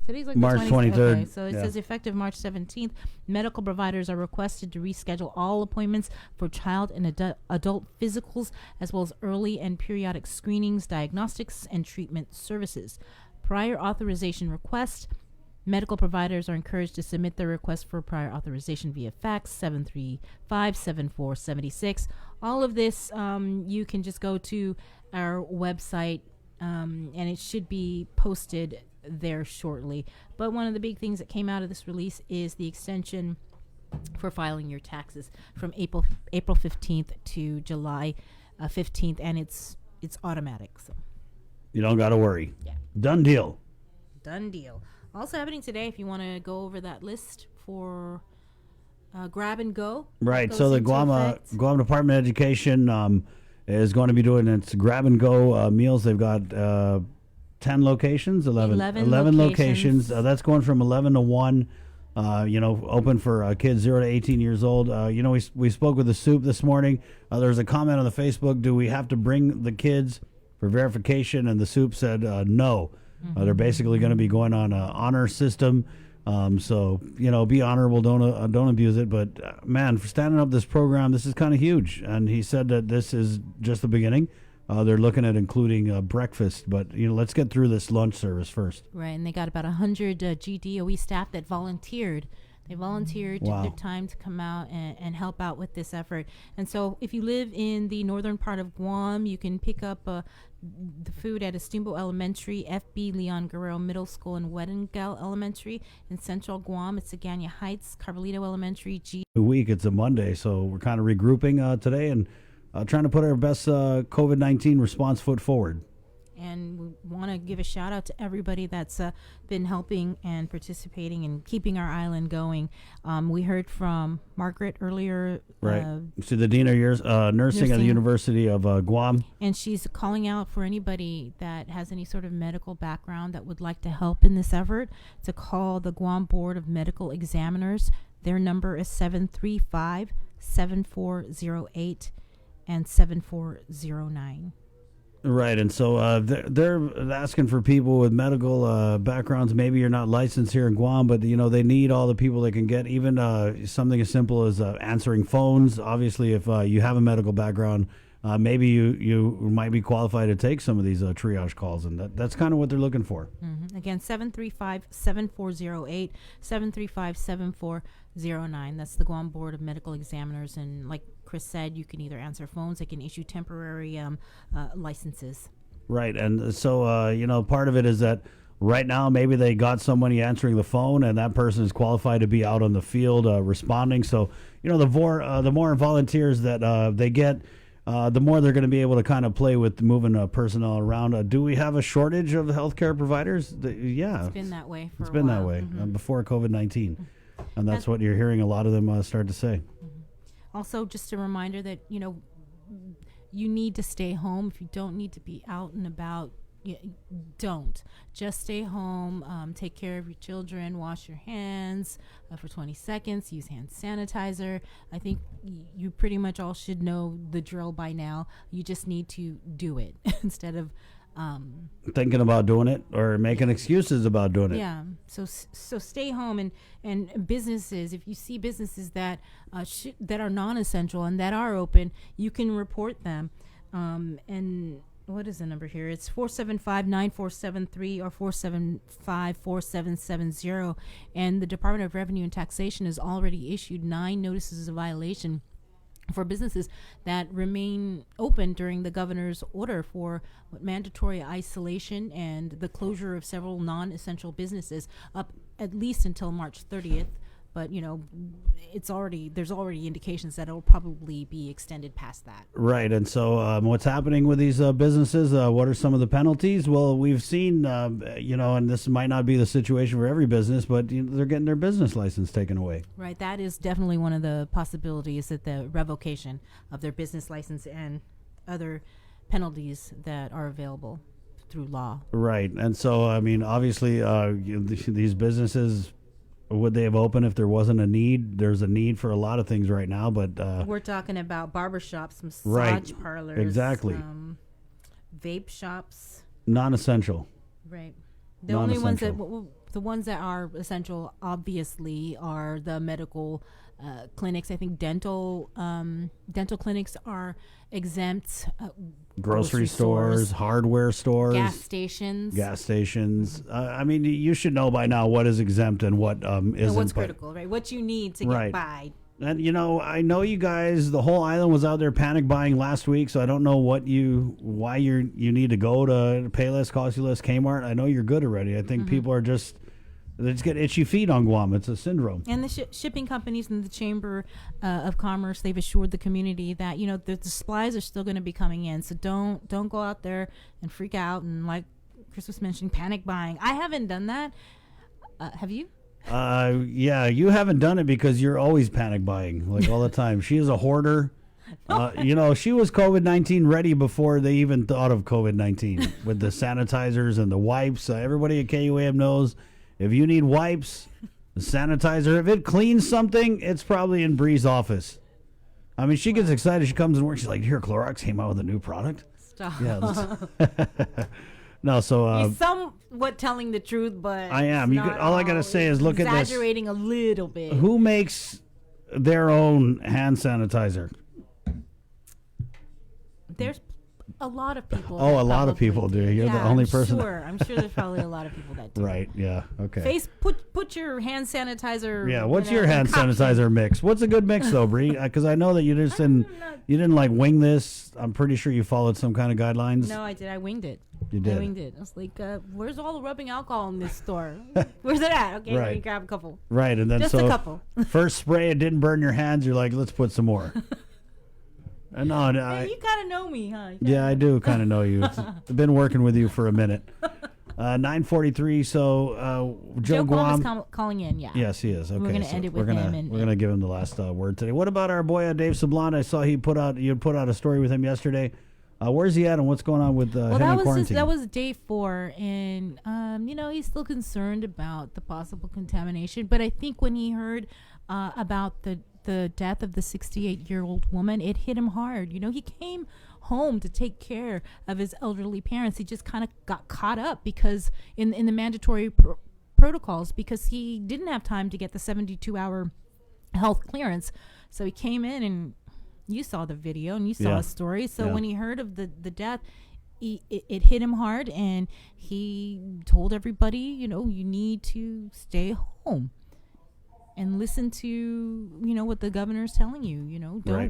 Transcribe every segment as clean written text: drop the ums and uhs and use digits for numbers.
Today's like March the 23rd. Okay, so it says effective March 17th, medical providers are requested to reschedule all appointments for child and adult physicals, as well as early and periodic screenings, diagnostics, and treatment services. Prior authorization request. Medical providers are encouraged to submit their request for prior authorization via fax 735-7476. All of this, you can just go to our website, and it should be posted there shortly. But one of the big things that came out of this release is the extension for filing your taxes from April 15th to July 15th, and it's automatic. So You don't got to worry. Yeah. Done deal. Done deal. Also happening today, if you want to go over that list for grab and go. Right. So the Guam Department of Education is going to be doing its grab and go meals. They've got 10 locations, 11 locations. That's going from 11 to 1. Open for kids 0 to 18 years old. We spoke with the soup this morning. There's a comment on the Facebook. Do we have to bring the kids for verification? And the soup said no. They're basically going to be going on an honor system. So be honorable, don't abuse it. But man, for standing up this program, this is kind of huge. And he said that this is just the beginning. They're looking at including breakfast, but let's get through this lunch service first. Right, and they got about 100 GDOE staff that volunteered. They volunteered, took their time to come out and help out with this effort. And so if you live in the northern part of Guam, you can pick up the food at Estumbo Elementary, FB Leon Guerrero Middle School, and Weddingale Elementary. In central Guam, it's Sagana Heights, Carbolito Elementary. Week, it's a Monday, so we're kind of regrouping today and trying to put our best COVID-19 response foot forward. And we want to give a shout out to everybody that's been helping and participating and keeping our island going. We heard from Margaret earlier. Right. She's the Dean of nursing at the University of Guam. And she's calling out for anybody that has any sort of medical background that would like to help in this effort to call the Guam Board of Medical Examiners. Their number is 735-7408 and 7409. Right, and so they're asking for people with medical backgrounds. Maybe you're not licensed here in Guam, but they need all the people they can get. Even something as simple as answering phones. Obviously, if you have a medical background, maybe you might be qualified to take some of these triage calls, and that's kind of what they're looking for. Mm-hmm. Again, 735-7408, 735-7409. That's the Guam Board of Medical Examiners, and like Chris said, you can either answer phones, they can issue temporary licenses. Right, and so part of it is that right now maybe they got somebody answering the phone, and that person is qualified to be out on the field responding. So the more volunteers that they get, the more they're going to be able to kind of play with moving personnel around. Do we have a shortage of healthcare providers? Yeah, it's been that way for a while. It's been that way before COVID-19, and that's what you're hearing a lot of them start to say. Also, just a reminder that, you need to stay home. If you don't need to be out and about, don't. Just stay home, take care of your children, wash your hands for 20 seconds, use hand sanitizer. I think you pretty much all should know the drill by now. You just need to do it instead of thinking about doing it or making excuses about doing it. Yeah. So stay home, and businesses, if you see businesses that that are non-essential and that are open, you can report them. And what is the number here? It's 475-9473 or 475-4770. And the Department of Revenue and Taxation has already issued 9 notices of violation for businesses that remain open during the governor's order for mandatory isolation and the closure of several non-essential businesses up at least until March 30th. But, there's already indications that it'll probably be extended past that. Right. And so what's happening with these businesses? What are some of the penalties? Well, we've seen, and this might not be the situation for every business, but they're getting their business license taken away. Right. That is definitely one of the possibilities, that the revocation of their business license and other penalties that are available through law. Right. And so, obviously, these businesses, would they have opened if there wasn't a need? There's a need for a lot of things right now, but we're talking about barbershops, massage parlors, exactly, vape shops, non-essential. Right. The only ones that the ones that are essential, obviously, are the medical clinics. I think dental clinics are exempt. Grocery stores, hardware stores, gas stations. I mean, you should know by now what is exempt and what isn't. And what's critical, right? What you need to get by. And I know you guys. The whole island was out there panic buying last week, so I don't know why you need to go to Payless, Costyless, Kmart. I know you're good already. I think people are just get itchy feet on Guam. It's a syndrome. And the shipping companies and the Chamber of Commerce, they've assured the community that the supplies are still going to be coming in. So don't go out there and freak out and, like Chris was mentioning, panic buying. I haven't done that. Have you? Yeah, you haven't done it because you're always panic buying, like all the time. She is a hoarder. She was COVID-19 ready before they even thought of COVID-19 with the sanitizers and the wipes. Everybody at KUAM knows if you need wipes, the sanitizer, if it cleans something, it's probably in Bree's office. I mean, she gets excited. She comes and works. She's like, here, Clorox came out with a new product. Stop. Yeah. No, so he's somewhat telling the truth, but I am. All I gotta say is look at this. Exaggerating a little bit. Who makes their own hand sanitizer? There's a lot of people. Oh, a lot of people do. You're the only person. Sure, I'm sure there's probably a lot of people that do. Right. Yeah. Okay. Put your hand sanitizer. Yeah. What's your hand sanitizer mix? What's a good mix though, Bree? Because I know that you just didn't like wing this. I'm pretty sure you followed some kind of guidelines. No, I did. I winged it. You did. I winged it. I was like, where's all the rubbing alcohol in this store? Where's it at? Okay, let me grab a couple. Right, and then just a couple. First spray, it didn't burn your hands. You're like, let's put some more. You kind of know me, huh? Yeah, I do kind of know you. I've been working with you for a minute. 9:43. So Joe Guam is calling in. Yeah. Yes, he is. Okay, we're gonna end it with him. We're gonna give him the last word today. What about our boy Dave Sablon? I saw you put out a story with him yesterday. Where's he at, and what's going on with him in quarantine? That was day 4, and he's still concerned about the possible contamination. But I think when he heard about the death of the 68-year-old woman, it hit him hard. He came home to take care of his elderly parents. He just kind of got caught up because in the mandatory protocols, because he didn't have time to get the 72-hour health clearance. So he came in, and you saw the video and you saw a story. So when he heard of the death, it hit him hard, and he told everybody, you need to stay home and listen to, what the governor is telling you.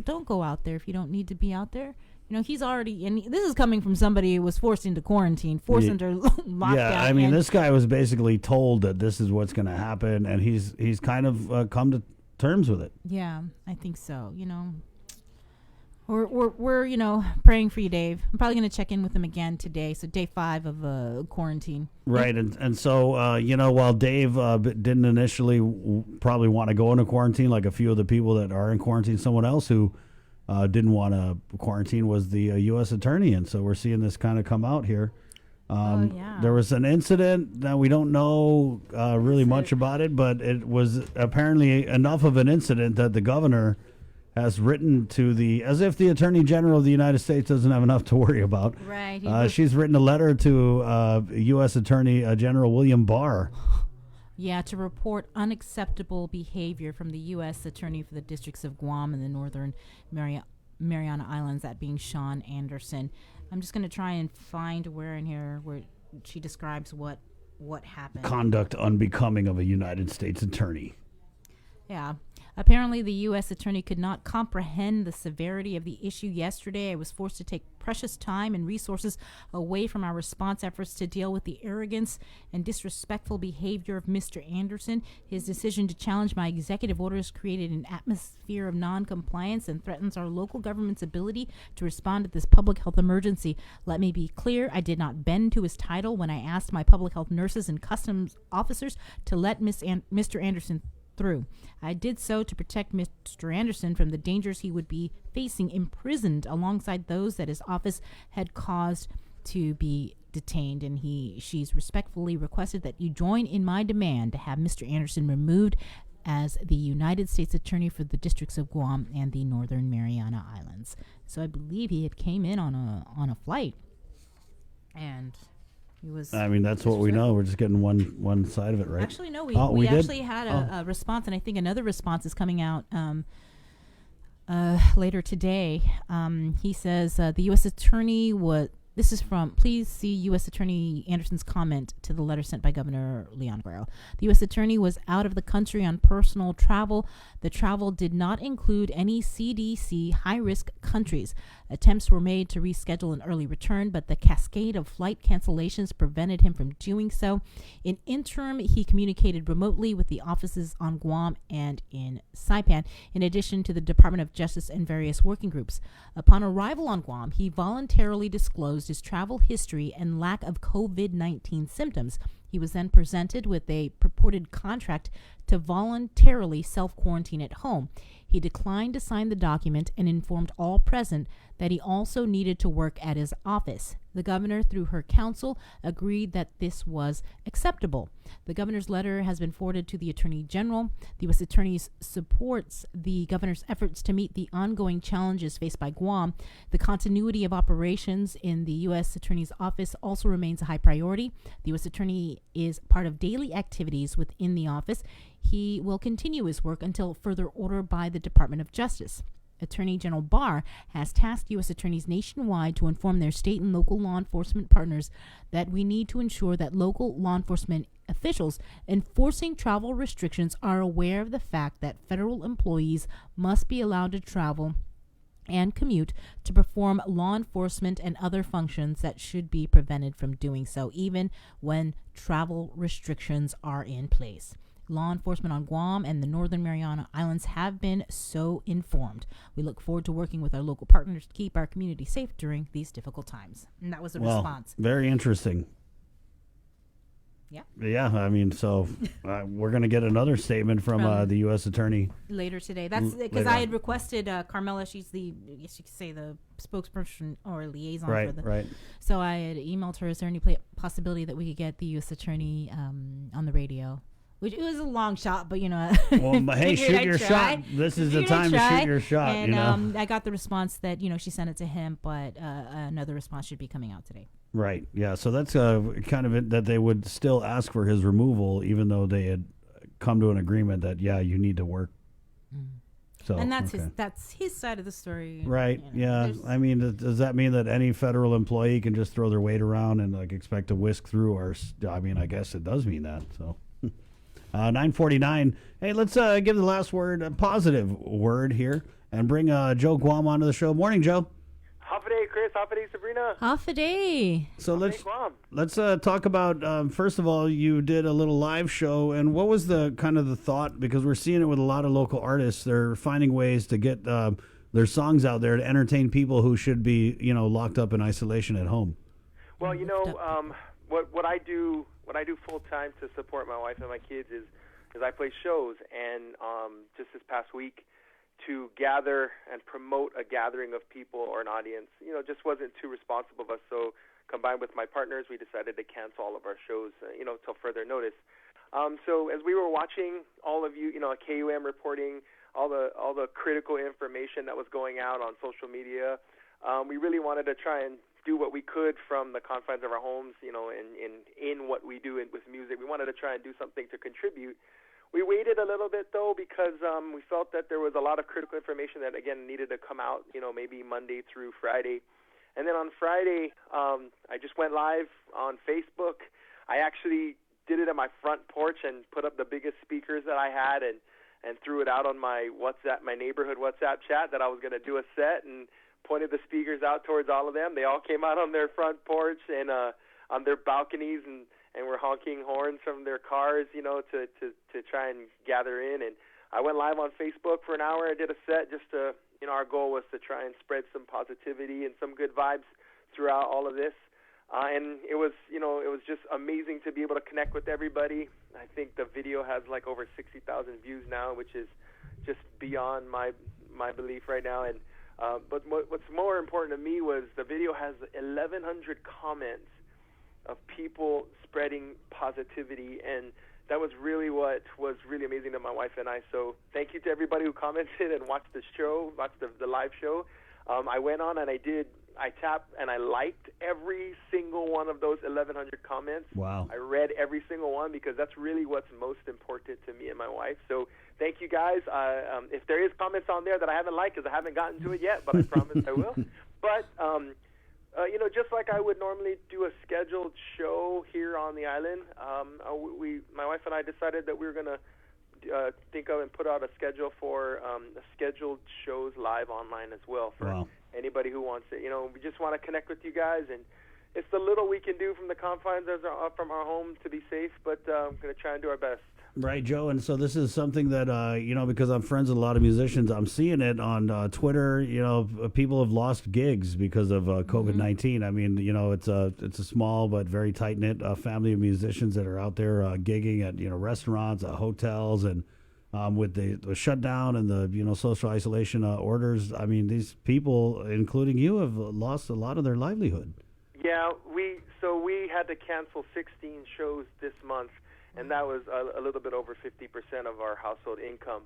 Don't go out there if you don't need to be out there. He's already, and this is coming from somebody who was forced into quarantine, into lockdown. Yeah, I mean, this guy was basically told that this is what's going to happen, and he's kind of come to terms with it. Yeah, I think so. We're praying for you, Dave. I'm probably going to check in with him again today. So day 5 of quarantine. Right, and so while Dave didn't initially probably want to go into quarantine, like a few of the people that are in quarantine, someone else who didn't want to quarantine was the U.S. attorney, and so we're seeing this kind of come out here. There was an incident that we don't know really much about it, but it was apparently enough of an incident that the governor has written to as if the Attorney General of the United States doesn't have enough to worry about. Right. She's written a letter to U.S. Attorney General William Barr. Yeah, to report unacceptable behavior from the U.S. Attorney for the districts of Guam and the Northern Mariana Islands, that being Sean Anderson. I'm just going to try and find where in here where she describes what happened. Conduct unbecoming of a United States attorney. Yeah. Apparently, the U.S. attorney could not comprehend the severity of the issue yesterday. I was forced to take precious time and resources away from our response efforts to deal with the arrogance and disrespectful behavior of Mr. Anderson. His decision to challenge my executive orders created an atmosphere of non-compliance and threatens our local government's ability to respond to this public health emergency. Let me be clear, I did not bend to his title when I asked my public health nurses and customs officers to let Mr. Anderson through. I did so to protect Mr. Anderson from the dangers he would be facing imprisoned alongside those that his office had caused to be detained, and she's respectfully requested that you join in my demand to have Mr. Anderson removed as the United States Attorney for the districts of Guam and the Northern Mariana Islands. So I believe he had came in on a flight, and He was. I mean, that's what we know. We're just getting one side of it, right? Actually, no. We actually had a response, and I think another response is coming out later today. He says the U.S. Attorney was. This is from, please see U.S. Attorney Anderson's comment to the letter sent by Governor Leon Guerrero. The U.S. Attorney was out of the country on personal travel. The travel did not include any CDC high-risk countries. Attempts were made to reschedule an early return, but the cascade of flight cancellations prevented him from doing so. In interim, he communicated remotely with the offices on Guam and in Saipan, in addition to the Department of Justice and various working groups. Upon arrival on Guam, he voluntarily disclosed his travel history and lack of COVID-19 symptoms. He was then presented with a purported contract to voluntarily self-quarantine at home. He declined to sign the document and informed all present that he also needed to work at his office. The governor, through her counsel, agreed that this was acceptable. The governor's letter has been forwarded to the Attorney General. The U.S. Attorney supports the governor's efforts to meet the ongoing challenges faced by Guam. The continuity of operations in the U.S. Attorney's office also remains a high priority. The U.S. Attorney is part of daily activities within the office. He will continue his work until further order by the Department of Justice. Attorney General Barr has tasked U.S. attorneys nationwide to inform their state and local law enforcement partners that we need to ensure that local law enforcement officials enforcing travel restrictions are aware of the fact that federal employees must be allowed to travel and commute to perform law enforcement and other functions that should be prevented from doing so, even when travel restrictions are in place. Law enforcement on Guam and the Northern Mariana Islands have been so informed. We look forward to working with our local partners to keep our community safe during these difficult times. And that was a response. Very interesting. Yeah. Yeah, I mean, so we're going to get another statement from the U.S. Attorney later today. That's because I had requested Carmela. She's the, I guess you could say, the spokesperson or liaison for the. Right. So I had emailed her. Is there any possibility that we could get the U.S. Attorney on the radio? Which it was a long shot, but Well, but hey, shoot your shot. This is the time to shoot your shot. And I got the response that she sent it to him, but another response should be coming out today. Right. Yeah. So that's kind of it, that they would still ask for his removal, even though they had come to an agreement that you need to work. So and that's his side of the story. Right. Yeah. I mean, does that mean that any federal employee can just throw their weight around and expect to whisk through our? I mean, I guess it does mean that. So. 9:49. Hey, let's give the last word, a positive word here, and bring Joe Guam onto the show. Morning, Joe. Hafa Chris. Hafa Sabrina. Hafa. So let's talk about first of all, you did a little live show, and what was the kind of the thought? Because we're seeing it with a lot of local artists. They're finding ways to get their songs out there to entertain people who should be locked up in isolation at home. Well, what I do full time to support my wife and my kids is I play shows, and just this past week to gather and promote a gathering of people or an audience, just wasn't too responsible of us. So combined with my partners, we decided to cancel all of our shows, till further notice. So as we were watching all of you, KUM reporting all the critical information that was going out on social media, we really wanted to try and do what we could from the confines of our homes, in what we do with music. We wanted to try and do something to contribute. We waited a little bit, though, because we felt that there was a lot of critical information that, again, needed to come out, maybe Monday through Friday. And then on Friday, I just went live on Facebook. I actually did it at my front porch and put up the biggest speakers that I had and threw it out on my neighborhood WhatsApp chat that I was going to do a set, and pointed the speakers out towards all of them. They all came out on their front porch and on their balconies and were honking horns from their cars, to try and gather in. And I went live on Facebook for an hour. I did a set just to, our goal was to try and spread some positivity and some good vibes throughout all of this. And it was just amazing to be able to connect with everybody. I think the video has over 60,000 views now, which is just beyond my belief right now. And but what's more important to me was the video has 1,100 comments of people spreading positivity, and that was really what was really amazing to my wife and I. So thank you to everybody who commented and watched the show, watched the live show. I went on and I did I tapped and I liked every single one of those 1,100 comments. Wow. I read every single one because that's really what's most important to me and my wife. So thank you guys. If there is comments on there that I haven't liked, because I haven't gotten to it yet, but I promise I will. But just like I would normally do a scheduled show here on the island, my wife and I decided that we were going to think of and put out a schedule for scheduled shows live online as well for anybody who wants it. We just want to connect with you guys, and it's the little we can do from the confines from our home to be safe, but I'm going to try and do our best. Right, Joe. And so this is something that, because I'm friends with a lot of musicians, I'm seeing it on Twitter. People have lost gigs because of COVID-19. I mean, it's a small but very tight-knit family of musicians that are out there gigging at, restaurants, hotels, and with the shutdown and the, social isolation orders. I mean, these people, including you, have lost a lot of their livelihood. Yeah, we had to cancel 16 shows this month. And that was a little bit over 50% of our household income.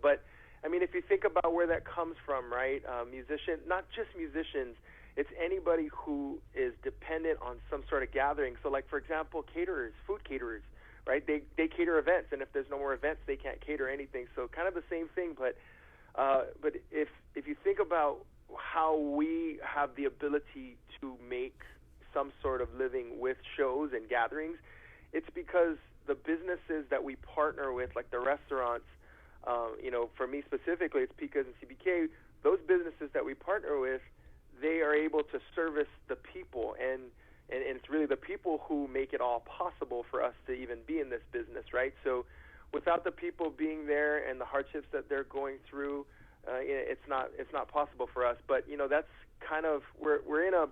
But, I mean, if you think about where that comes from, right, not just musicians, it's anybody who is dependent on some sort of gathering. So, like, for example, caterers, food caterers, right, they cater events. And if there's no more events, they can't cater anything. So kind of the same thing. But if you think about how we have the ability to make some sort of living with shows and gatherings, it's because the businesses that we partner with, like the restaurants, for me specifically, it's Picas and CBK, those businesses that we partner with, they are able to service the people, and it's really the people who make it all possible for us to even be in this business, right? So without the people being there and the hardships that they're going through, it's not possible for us. But, that's kind of, we're in a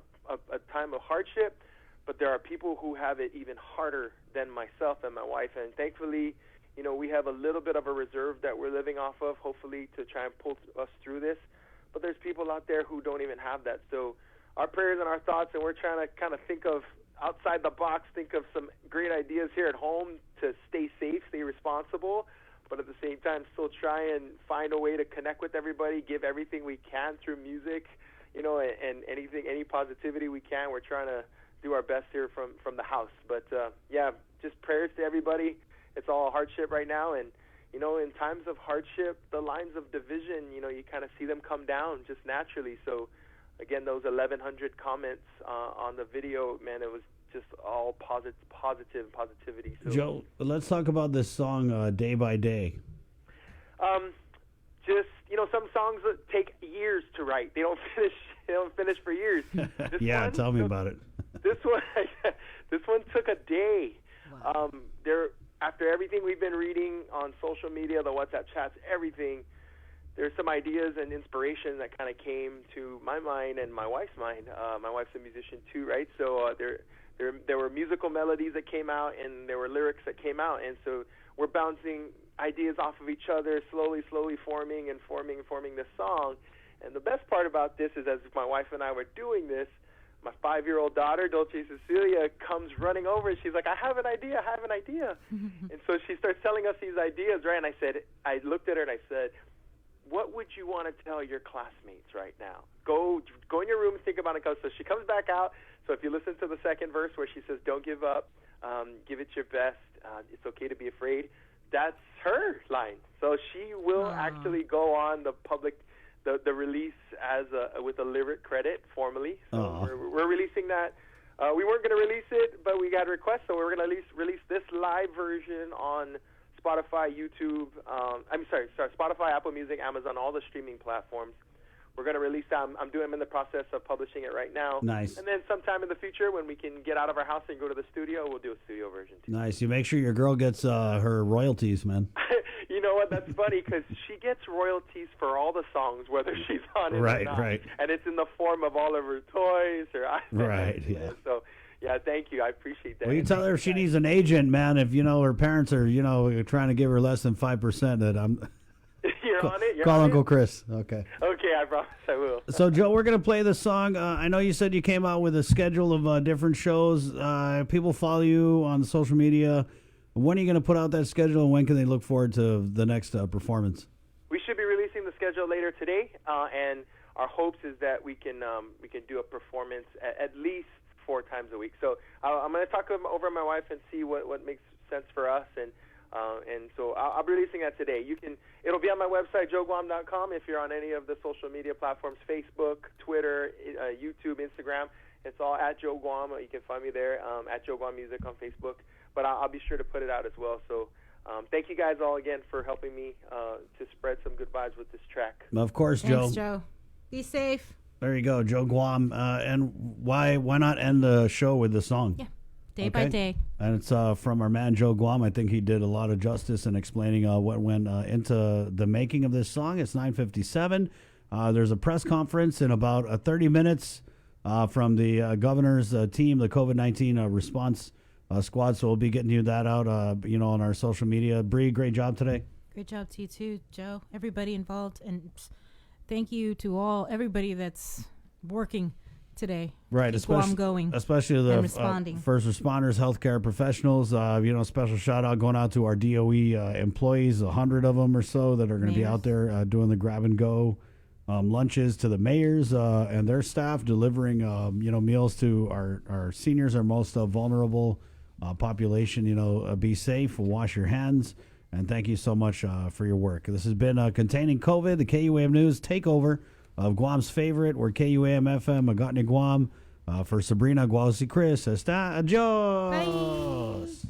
time of hardship, but there are people who have it even harder than myself and my wife. And thankfully, we have a little bit of a reserve that we're living off of, hopefully, to try and pull us through this. But there's people out there who don't even have that. So our prayers and our thoughts, and we're trying to kind of think of outside the box, think of some great ideas here at home to stay safe, stay responsible, but at the same time still try and find a way to connect with everybody, give everything we can through music, and any positivity we can. We're trying to do our best here from the house. But, just prayers to everybody. It's all hardship right now. And, in times of hardship, the lines of division, you kind of see them come down just naturally. So, again, those 1,100 comments on the video, man, it was just all positivity. So, Joe, let's talk about this song, Day by Day. Some songs take years to write. They don't finish for years. Tell me about it. This one took a day. Wow. After everything we've been reading on social media, the WhatsApp chats, everything, there's some ideas and inspiration that kind of came to my mind and my wife's mind. My wife's a musician too, right? So there were musical melodies that came out, and there were lyrics that came out, and so we're bouncing ideas off of each other, slowly forming this song. And the best part about this is, as my wife and I were doing this, my 5-year-old daughter, Dolce Cecilia, comes running over, and she's like, I have an idea. And so she starts telling us these ideas, right? And I looked at her and I said, what would you want to tell your classmates right now? Go in your room and think about it. So she comes back out. So if you listen to the second verse where she says, don't give up, give it your best, it's okay to be afraid, that's her line. So she will actually go on the public, the release as with a lyric credit formally. So we're releasing that. We weren't going to release it, but we got requests, so we're going to release this live version on Spotify, YouTube. Spotify, Apple Music, Amazon, all the streaming platforms. We're going to release that. I'm in the process of publishing it right now. Nice. And then sometime in the future, when we can get out of our house and go to the studio, we'll do a studio version too. Nice. You make sure your girl gets her royalties, man. You know what? That's funny because she gets royalties for all the songs, whether she's on it or not. Right. And it's in the form of all of her toys, her iPads. Right. Yeah. So, yeah, thank you. I appreciate that. Well, you tell her if she needs an agent, man. If her parents are trying to give her less than 5%, that I'm. You're on it. Call Uncle Chris. Okay. Okay, I promise I will. So, Joe, we're going to play this song. I know you said you came out with a schedule of different shows. People follow you on social media. When are you going to put out that schedule, and when can they look forward to the next performance? We should be releasing the schedule later today, and our hopes is that we can do a performance at least 4 times a week. So I'm going to talk over my wife and see what makes sense for us, and so I'll be releasing that today. It'll be on my website, joeguam.com. If you're on any of the social media platforms, Facebook, Twitter, YouTube, Instagram, it's all at Joe Guam. You can find me there, at Joe Guam Music on Facebook. But I'll be sure to put it out as well. So thank you guys all again for helping me to spread some good vibes with this track. Of course, Joe. Thanks, Joe. Be safe. There you go, Joe Guam. And why not end the show with the song? Yeah, day by day. And it's from our man Joe Guam. I think he did a lot of justice in explaining what went into the making of this song. It's 9:57. There's a press conference in about 30 minutes from the governor's team, the COVID-19 response squad. So we'll be getting you that out, on our social media. Bree, great job today. Great job to you too, Joe. Everybody involved, and thank you to everybody that's working today. Right, especially the first responders, healthcare professionals. Special shout out going out to our DOE employees, 100 of them or so that are going to be out there doing the grab and go lunches, to the mayors and their staff, delivering meals to our seniors, our most vulnerable population. Be safe, wash your hands, and thank you so much for your work. This has been Containing COVID, the KUAM News takeover of Guam's favorite. We're KUAM FM, Agatni Guam. For Sabrina, Gualsi, Chris, está adios. Bye.